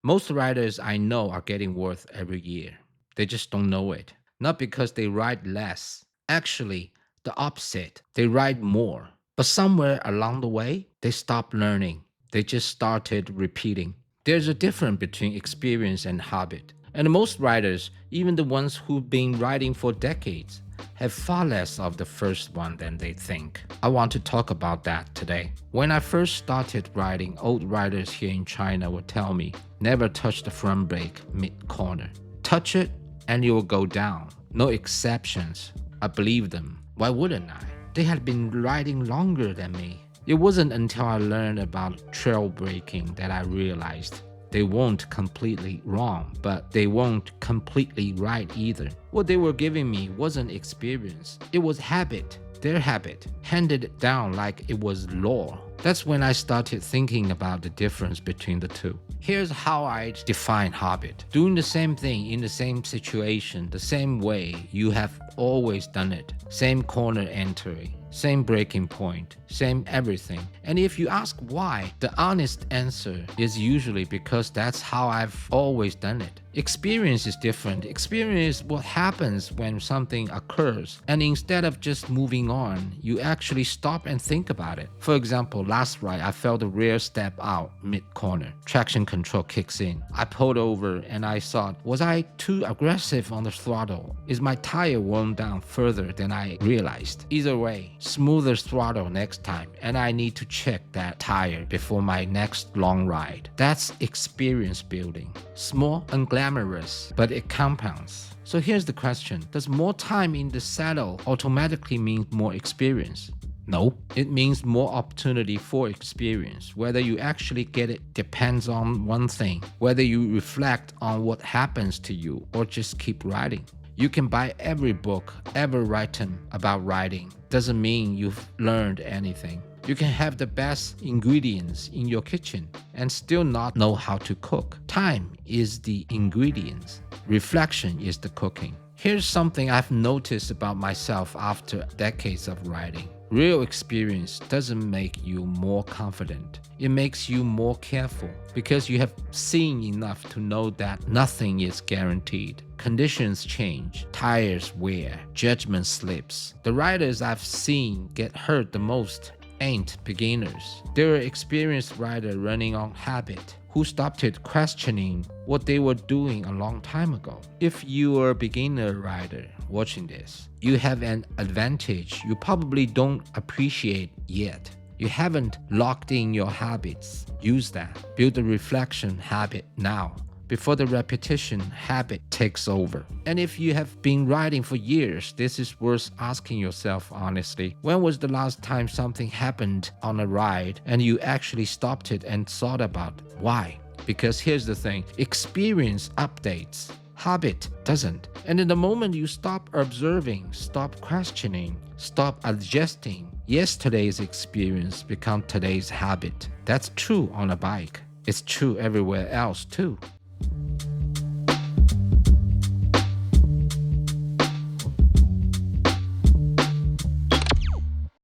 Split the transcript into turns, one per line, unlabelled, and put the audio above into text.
Most riders I know are getting worse every year. They just don't know it. Not because they ride less. Actually, the opposite. They ride more. But somewhere along the way, they stopped learning. They just started repeating. There's a difference between experience and habit. And most riders, even the ones who've been riding for decades, have far less of the first one than they think. I want to talk about that today. When I first started riding, old riders here in China would tell me, never touch the front brake mid corner. Touch it and you will go down. No exceptions. I believed them. Why wouldn't I? They had been riding longer than me. It wasn't until I learned about trail braking that I realized they weren't completely wrong, but they weren't completely right either. What they were giving me wasn't experience, it was habit. Their habit, handed down like it was law. That's when I started thinking about the difference between the two. Here's how I define habit: doing the same thing in the same situation, the same way you have always done it, same corner entry, same breaking point, same everything. And if you ask why, the honest answer is usually because that's how I've always done it. Experience is different. Experience is what happens when something occurs, and instead of just moving on, you actually stop and think about it. For example, last ride, I felt the rear step out mid-corner. Traction control kicks in. I pulled over and I thought, was I too aggressive on the throttle? Is my tire worn down further than I realized? Either way, smoother throttle next time, and I need to check that tire before my next long ride. That's experience building. Small and glamorous, but it compounds. So here's the question: does more time in the saddle automatically mean more experience? No, it means more opportunity for experience. Whether you actually get it depends on one thing: whether you reflect on what happens to you or just keep riding. You can buy every book ever written about riding. Doesn't mean you've learned anything. You can have the best ingredients in your kitchen and still not know how to cook. Time is the ingredients. Reflection is the cooking. Here's something I've noticed about myself after decades of riding. Real experience doesn't make you more confident. It makes you more careful because you have seen enough to know that nothing is guaranteed. Conditions change, tires wear, judgment slips. The riders I've seen get hurt the most ain't beginners. They're experienced riders running on habit who started questioning what they were doing a long time ago. If you are a beginner rider watching this, you have an advantage you probably don't appreciate yet. You haven't locked in your habits. Use that. Build a reflection habit now, before the repetition habit takes over. And if you have been riding for years, this is worth asking yourself honestly. When was the last time something happened on a ride and you actually stopped it and thought about why? Because here's the thing: experience updates, habit doesn't. And in the moment you stop observing, stop questioning, stop adjusting, yesterday's experience becomes today's habit. That's true on a bike. It's true everywhere else too.